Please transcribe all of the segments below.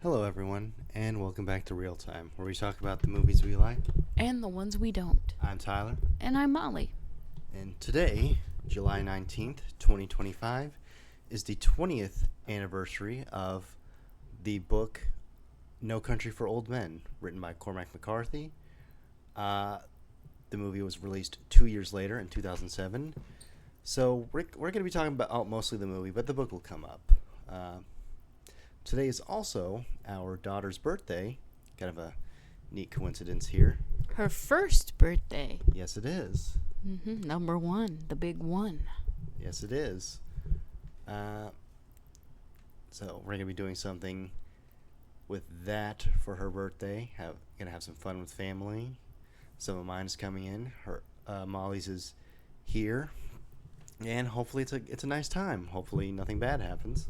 Hello, everyone, and welcome back to Real Time, where we talk about the movies we like. And the ones we don't. I'm Tyler, And I'm Molly. and today, July 19th, 2025, is the 20th anniversary of the book No Country for Old Men, written by Cormac McCarthy. The movie was released 2 years later in 2007. So we're going to be talking about mostly the movie, but the book will come up. Today is also our daughter's birthday. Kind of a neat coincidence here. Her first birthday. Yes, it is. Number one. The big one. Yes, it is. So we're going to be doing something with that for her birthday. Going to have some fun with family. Some of mine is coming in. Molly's is here. And hopefully it's a nice time. Hopefully nothing bad happens.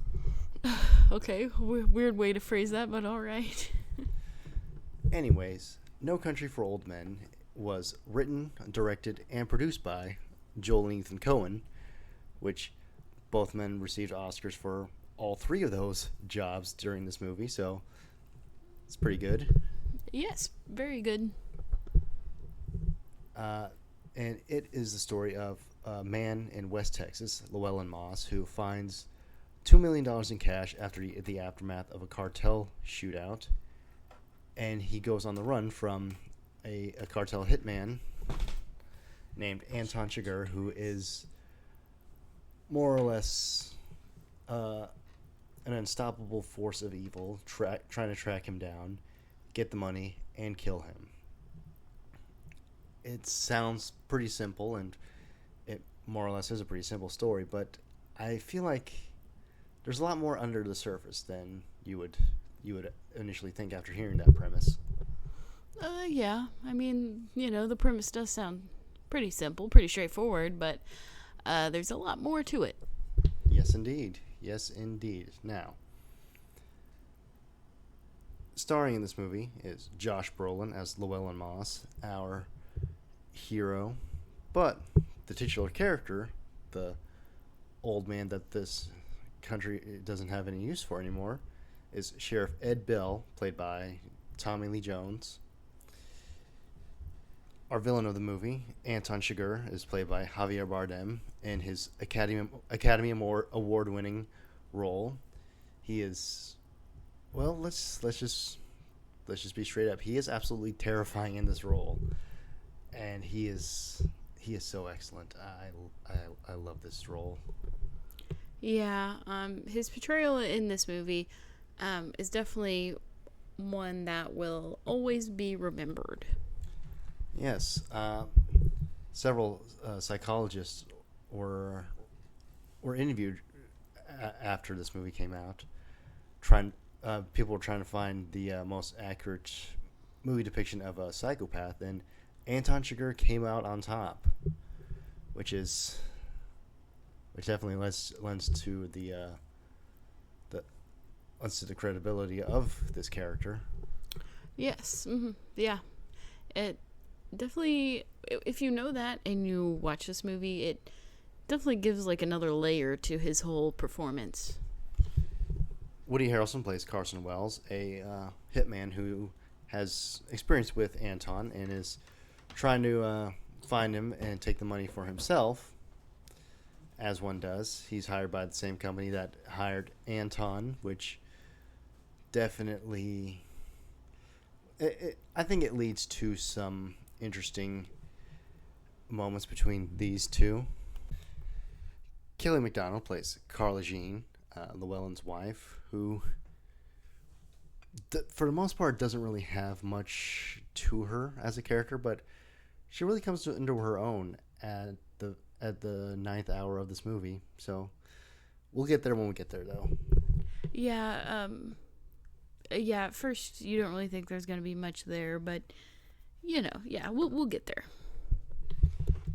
Okay, weird way to phrase that, but all right. Anyways, No Country for Old Men was written, directed, and produced by Joel and Ethan Coen, which both men received Oscars for all three of those jobs during this movie, so it's pretty good. Yes, very good. And it is the story of a man in West Texas, Llewellyn Moss, who finds $2 million in cash after the aftermath of a cartel shootout. And he goes on the run from a cartel hitman named Anton Chigurh, who is more or less an unstoppable force of evil, trying to track him down, get the money, and kill him. It sounds pretty simple, and it more or less is a pretty simple story, but I feel like there's a lot more under the surface than you would initially think after hearing that premise. Yeah. I mean, the premise does sound pretty simple, pretty straightforward, but there's a lot more to it. Yes, indeed. Yes, indeed. Now, starring in this movie is Josh Brolin as Llewellyn Moss, our hero, but the titular character, the old man that this country doesn't have any use for anymore, is Sheriff Ed Bell, played by Tommy Lee Jones. Our villain of the movie, Anton Chigurh, is played by Javier Bardem in his Academy Award-winning role. He is, well, let's just be straight up. He is absolutely terrifying in this role, and he is so excellent. I love this role. Yeah, his portrayal in this movie is definitely one that will always be remembered. Yes, several psychologists were interviewed after this movie came out. People were trying to find the most accurate movie depiction of a psychopath, and Anton Chigurh came out on top, which definitely lends to the credibility of this character. Yes. Yeah. It definitely, if you know that and you watch this movie, it definitely gives like another layer to his whole performance. Woody Harrelson plays Carson Wells, a hitman who has experience with Anton and is trying to find him and take the money for himself. As one does. He's hired by the same company that hired Anton, which definitely, I think it leads to some interesting moments between these two. Kelly MacDonald plays Carla Jean, Llewellyn's wife, who, for the most part, doesn't really have much to her as a character, but she really comes into her own at the ninth hour of this movie. So we'll get there when we get there, though. Yeah, at first you don't really think there's going to be much there, but we'll get there.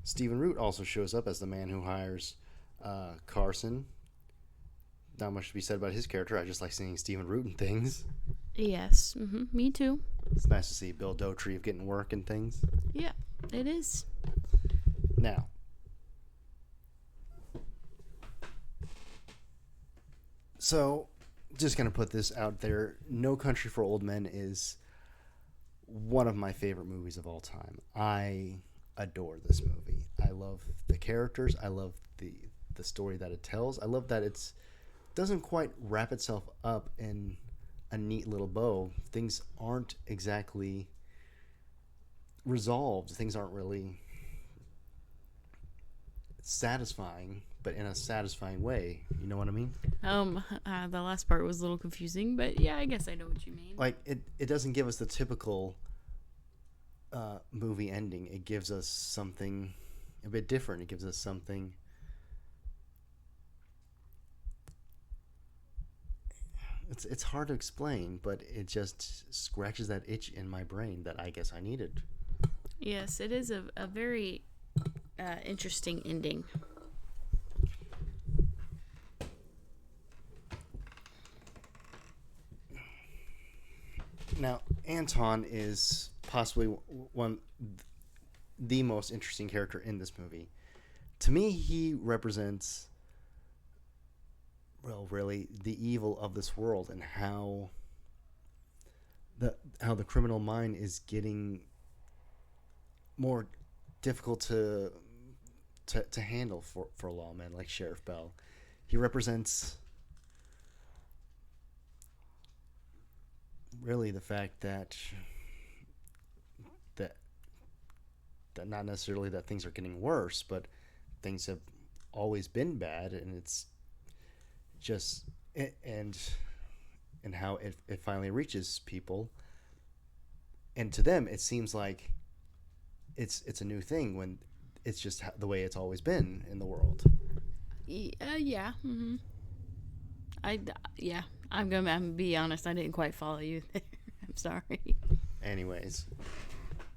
Stephen Root also shows up as the man who hires Carson. Not much to be said about his character. I just like seeing Stephen Root in things. Yes, me too. It's nice to see Bill Dauterive getting work and things. Yeah, it is. Now, so just gonna put this out there. No Country for Old Men is one of my favorite movies of all time. I adore this movie. I love the characters. I love the story that it tells. I love that it's doesn't quite wrap itself up in a neat little bow. Things aren't exactly resolved. Things aren't really satisfying, but in a satisfying way. You know what I mean? The last part was a little confusing, but yeah, I guess I know what you mean. Like it doesn't give us the typical movie ending. It gives us something a bit different. It gives us something. It's hard to explain, but it just scratches that itch in my brain that I guess I needed. Yes, it is a very interesting ending. Now, Anton is possibly one the most interesting character in this movie. To me, he represents, well, really the evil of this world and how the criminal mind is getting more difficult to handle for lawmen like Sheriff Bell. He represents really the fact that that not necessarily that things are getting worse, but things have always been bad, and it's just and how it finally reaches people, and to them it seems like it's a new thing when it's just the way it's always been in the world. Yeah. I yeah. I'm gonna be honest. I didn't quite follow you there. I'm sorry. Anyways,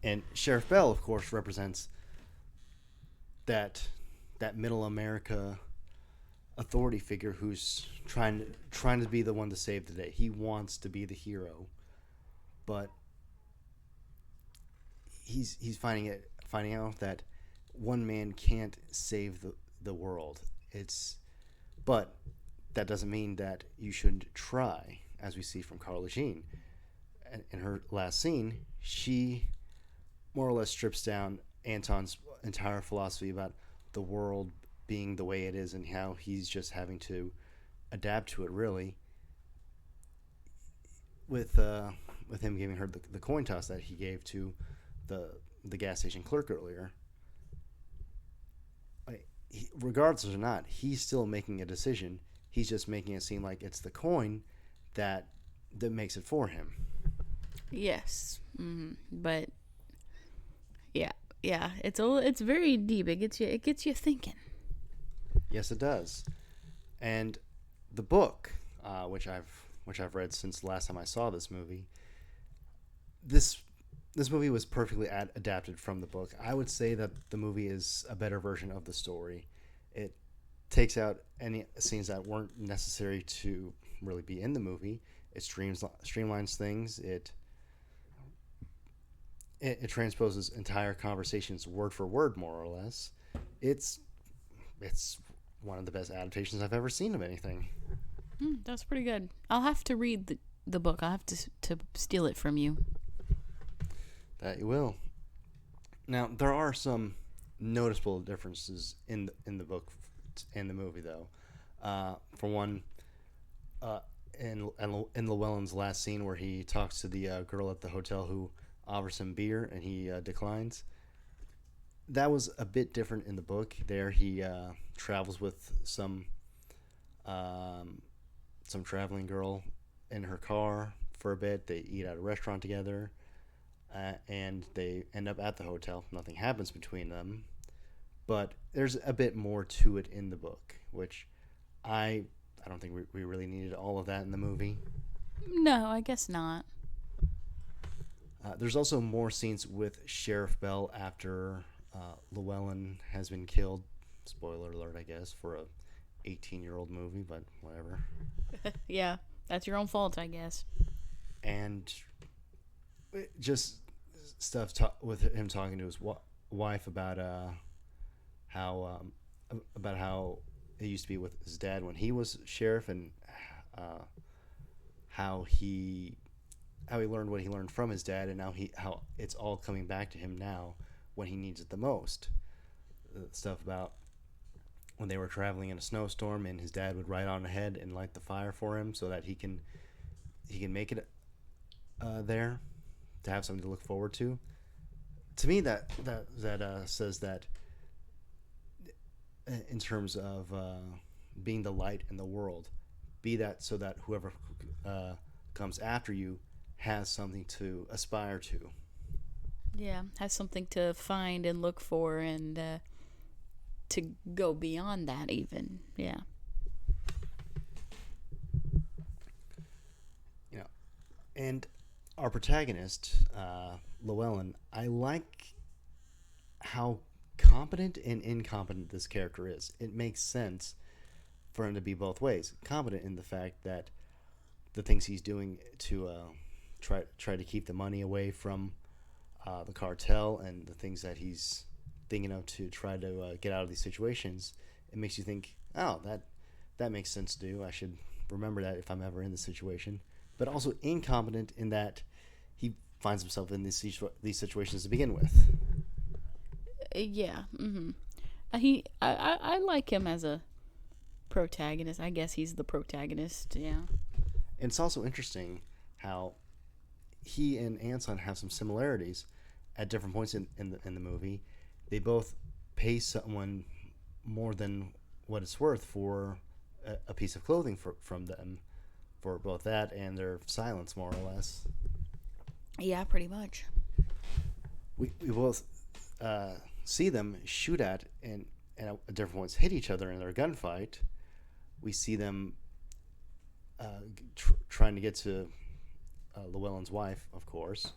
and Sheriff Bell, of course, represents that middle America authority figure who's trying to be the one to save the day. He wants to be the hero, but he's finding out that one man can't save the world. But that doesn't mean that you shouldn't try, as we see from Carla Jean. In her last scene, she more or less strips down Anton's entire philosophy about the world being the way it is and how he's just having to adapt to it, really, with him giving her the coin toss that he gave to the gas station clerk earlier. Regardless or not, he's still making a decision. He's just making it seem like it's the coin that makes it for him. Yes, but yeah, it's very deep. It gets you thinking. Yes, it does. And the book, which I've read since the last time I saw this movie, this movie was perfectly adapted from the book. I would say that the movie is a better version of the story. It takes out any scenes that weren't necessary to really be in the movie. It streamlines things. It transposes entire conversations word for word, more or less. It's one of the best adaptations I've ever seen of anything. That's pretty good. I'll have to read the book. I'll have to steal it from you. That you will. Now, there are some noticeable differences in the book and the movie, though. For one, in Llewellyn's last scene where he talks to the girl at the hotel who offers him beer and he declines, that was a bit different in the book. There he travels with some traveling girl in her car for a bit. They eat at a restaurant together. And they end up at the hotel. Nothing happens between them, but there's a bit more to it in the book, which I don't think we really needed all of that in the movie. No, I guess not. There's also more scenes with Sheriff Bell after Llewellyn has been killed. Spoiler alert, I guess, for a 18-year-old movie, but whatever. Yeah, that's your own fault, I guess. And just stuff with him talking to his wife about how it used to be with his dad when he was sheriff, and how he learned what he learned from his dad, and how it's all coming back to him now when he needs it the most. Stuff about when they were traveling in a snowstorm, and his dad would ride on ahead and light the fire for him so that he can make it there to have something to look forward to. To me, that says that in terms of being the light in the world, be that so that whoever comes after you has something to aspire to. Yeah, has something to find and look for, and to go beyond that even. Yeah. You know, and our protagonist, Llewellyn, I like how competent and incompetent this character is. It makes sense for him to be both ways. Competent in the fact that the things he's doing to try to keep the money away from the cartel, and the things that he's thinking of to try to get out of these situations, it makes you think, oh, that makes sense to do. I should remember that if I'm ever in this situation. But also incompetent in that he finds himself in these situations to begin with. Yeah. I like him as a protagonist. I guess he's the protagonist. Yeah. And it's also interesting how he and Anton have some similarities at different points in the movie. They both pay someone more than what it's worth for a piece of clothing from them, for both that and their silence, more or less. Yeah, pretty much. We both see them shoot at and at different points hit each other in their gunfight. We see them trying to get to Llewellyn's wife, of course.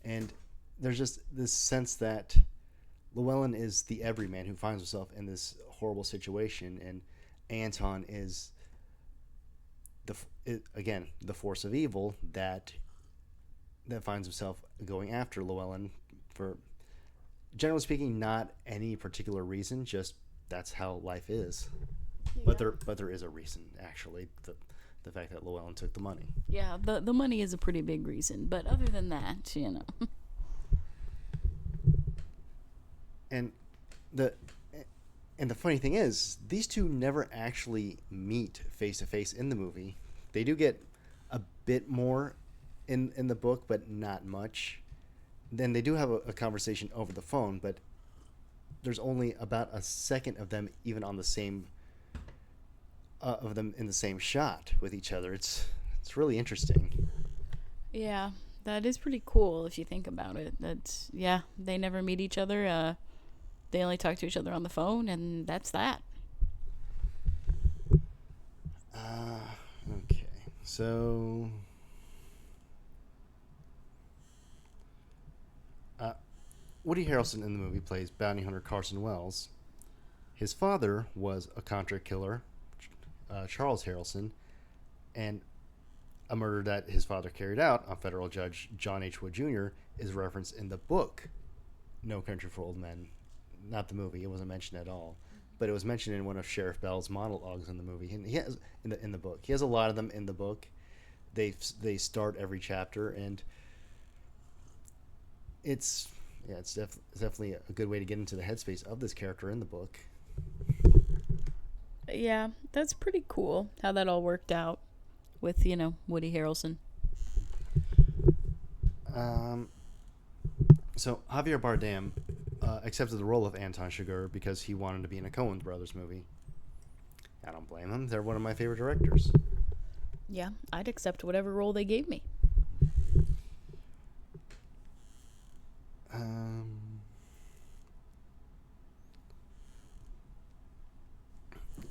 And there's just this sense that Llewellyn is the everyman who finds himself in this horrible situation, and Anton is the force of evil that finds himself going after Llewellyn for, generally speaking, not any particular reason. Just that's how life is. Yeah. But there is a reason, actually. The fact that Llewellyn took the money. Yeah, the money is a pretty big reason, but other than that, And the funny thing is, these two never actually meet face to face in the movie. They do get a bit more in the book, but not much. Then they do have a conversation over the phone, but there's only about a second of them even on the same of them in the same shot with each other. It's really interesting. Yeah, that is pretty cool if you think about it. They never meet each other. They only talk to each other on the phone, and that's that. Okay. So Woody Harrelson in the movie plays bounty hunter Carson Wells. His father was a contract killer, Charles Harrelson, and a murder that his father carried out on federal judge John H. Wood Jr. is referenced in the book No Country for Old Men. Not the movie; it wasn't mentioned at all, but it was mentioned in one of Sheriff Bell's monologues in the movie. And he has in the book. He has a lot of them in the book. They start every chapter, and it's definitely a good way to get into the headspace of this character in the book. Yeah, that's pretty cool how that all worked out with Woody Harrelson. So Javier Bardem accepted the role of Anton Chigurh because he wanted to be in a Coen Brothers movie. I don't blame him. They're one of my favorite directors. Yeah, I'd accept whatever role they gave me.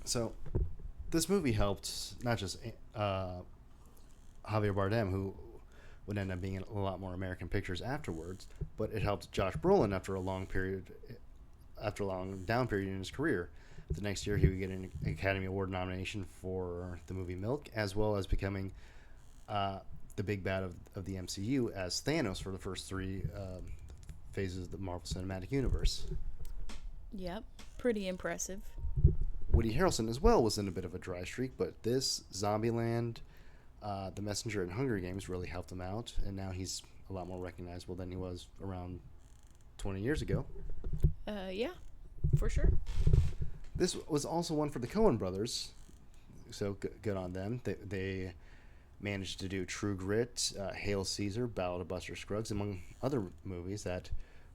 So this movie helped not just Javier Bardem, who would end up being in a lot more American pictures afterwards, but it helped Josh Brolin after a long down period in his career. The next year, he would get an Academy Award nomination for the movie Milk, as well as becoming the big bad of the MCU as Thanos for the first three phases of the Marvel Cinematic Universe. Yep, pretty impressive. Woody Harrelson as well was in a bit of a dry streak, but this, Zombieland, The Messenger and Hunger Games really helped him out, and now he's a lot more recognizable than he was around 20 years ago. Yeah, for sure. This was also one for the Coen brothers, so good on them. They managed to do True Grit, Hail Caesar, Ballad of Buster Scruggs, among other movies that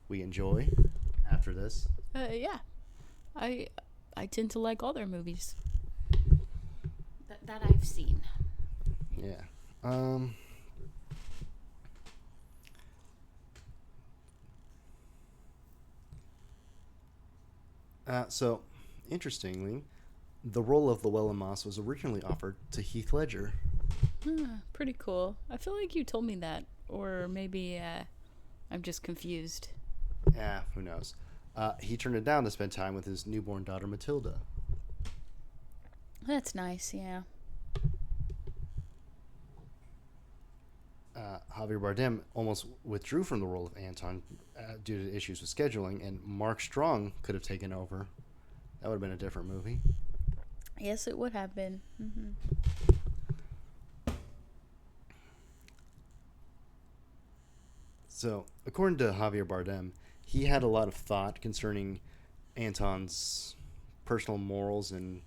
we enjoy after this. Yeah, I tend to like all their movies that I've seen. Yeah. So, interestingly, the role of Llewellyn Moss was originally offered to Heath Ledger. Pretty cool. I feel like you told me that, or maybe I'm just confused. Yeah, who knows? He turned it down to spend time with his newborn daughter Matilda. That's nice, yeah. Javier Bardem almost withdrew from the role of Anton due to issues with scheduling, and Mark Strong could have taken over. That would have been a different movie. Yes, it would have been. Mm-hmm. So, according to Javier Bardem, he had a lot of thought concerning Anton's personal morals and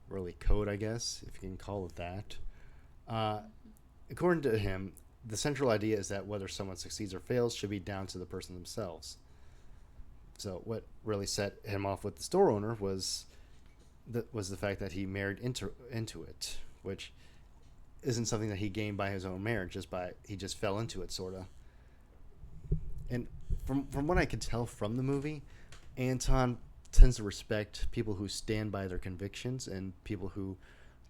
really code, I guess, if you can call it that. According to him, the central idea is that whether someone succeeds or fails should be down to the person themselves. So what really set him off with the store owner was the fact that he married into it, which isn't something that he gained by his own marriage. He just fell into it, sort of. And from what I could tell from the movie, Anton tends to respect people who stand by their convictions and people who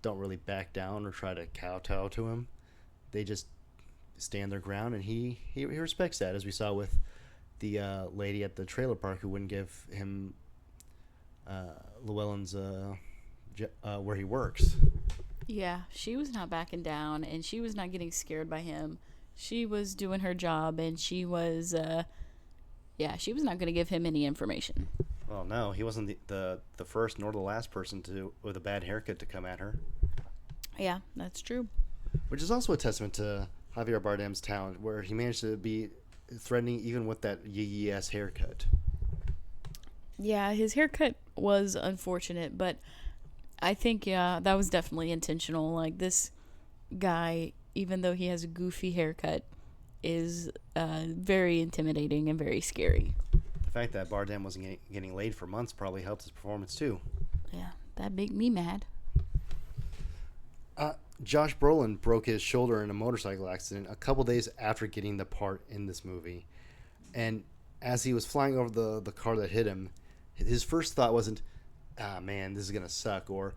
don't really back down or try to kowtow to him. They just stand their ground, and he respects that, as we saw with the lady at the trailer park who wouldn't give him Llewellyn's where he works. Yeah, she was not backing down, and she was not getting scared by him. She was doing her job, and she was she was not going to give him any information. Well, no, he wasn't the first nor the last person with a bad haircut to come at her. Yeah, that's true. Which is also a testament to Javier Bardem's talent, where he managed to be threatening even with that yee-yee-ass haircut. Yeah, his haircut was unfortunate, but I think, that was definitely intentional. Like, this guy, even though he has a goofy haircut, is very intimidating and very scary. The fact that Bardem wasn't getting laid for months probably helped his performance, too. Yeah, that made me mad. Josh Brolin broke his shoulder in a motorcycle accident a couple days after getting the part in this movie. And as he was flying over the car that hit him, his first thought wasn't, man, this is going to suck, or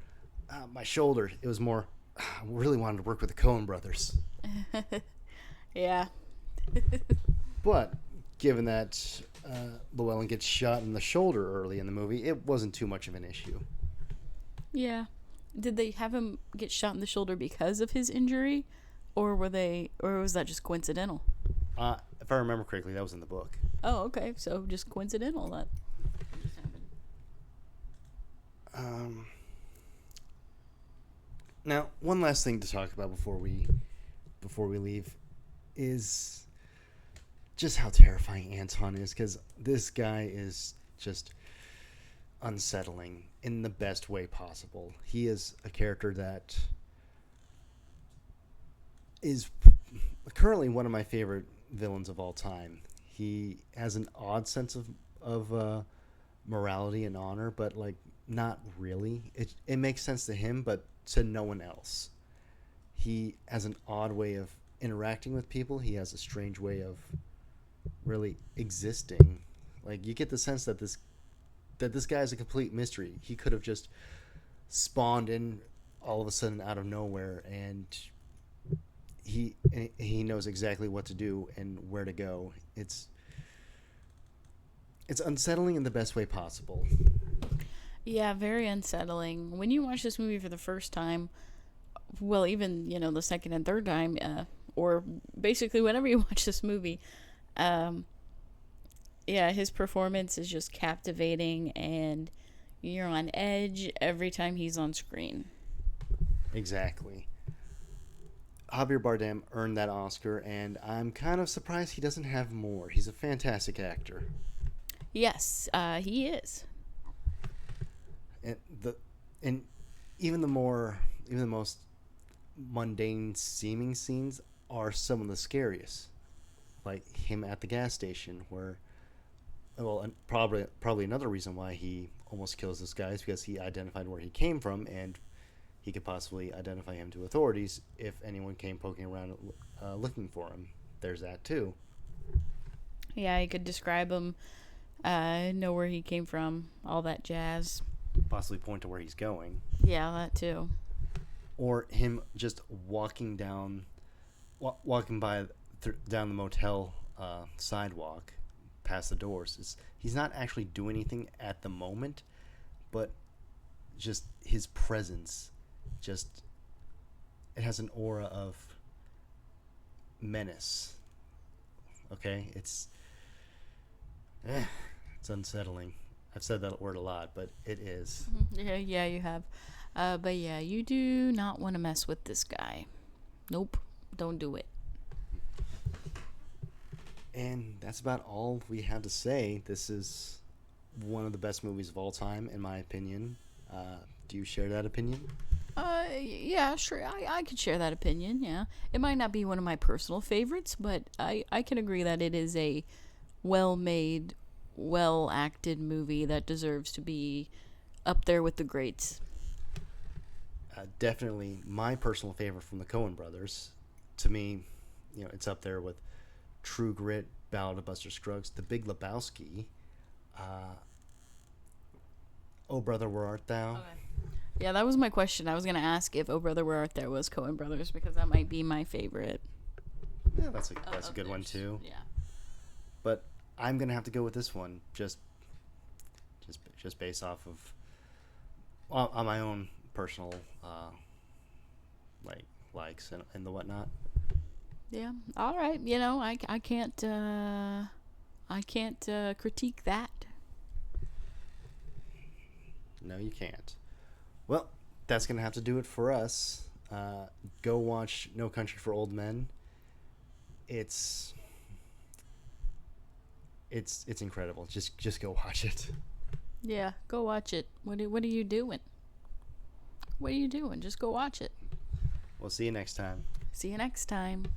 my shoulder. It was more, I really wanted to work with the Coen brothers. Yeah. But given that Llewellyn gets shot in the shoulder early in the movie, it wasn't too much of an issue. Yeah. Did they have him get shot in the shoulder because of his injury, or was that just coincidental? If I remember correctly, that was in the book. Oh, okay. So just coincidental that just happened. Now, one last thing to talk about before we leave is just how terrifying Anton is, because this guy is just unsettling in the best way possible. He is a character that is currently one of my favorite villains of all time. He has an odd sense of morality and honor, but like not really. It makes sense to him, but to no one else. He has an odd way of interacting with people. He has a strange way of really existing. Like, you get the sense that this guy is a complete mystery. He could have just spawned in all of a sudden out of nowhere, and he knows exactly what to do and where to go. It's unsettling in the best way possible. Yeah, very unsettling. When you watch this movie for the first time, well, even, the second and third time, or basically whenever you watch this movie, his performance is just captivating, and you're on edge every time he's on screen. Exactly. Javier Bardem earned that Oscar, and I'm kind of surprised he doesn't have more. He's a fantastic actor. Yes, he is. And the and even the most mundane seeming scenes are some of the scariest. Like him at the gas station, where well, and probably another reason why he almost kills this guy is because he identified where he came from, and he could possibly identify him to authorities if anyone came poking around looking for him. There's that too. Yeah, I could describe him, know where he came from, all that jazz. Possibly point to where he's going, Yeah, that too. or him just walking by down the motel sidewalk, past the doors. He's not actually doing anything at the moment, but just his presence, just it has an aura of menace. Okay, it's unsettling. I've said that word a lot, but it is. Yeah, you have. But yeah, you do not want to mess with this guy. Nope, don't do it. And that's about all we have to say. This is one of the best movies of all time, in my opinion. Do you share that opinion? Yeah, sure. I could share that opinion. Yeah, it might not be one of my personal favorites, but I can agree that it is a well-made, well-acted movie that deserves to be up there with the greats. Definitely my personal favorite from the Coen brothers. To me, it's up there with True Grit, Ballad of Buster Scruggs, The Big Lebowski, Oh Brother, Where Art Thou? Okay. Yeah, that was my question. I was gonna ask if Oh Brother Where Art Thou was Coen Brothers because that might be my favorite. Yeah, that's a good one too. Yeah. But I'm gonna have to go with this one, just based off of on my own personal likes and the whatnot. Yeah. All right. I can't critique that. No, you can't. Well, that's gonna have to do it for us. Go watch No Country for Old Men. It's incredible. Just go watch it. Yeah, go watch it. What are you doing? What are you doing? Just go watch it. We'll see you next time. See you next time.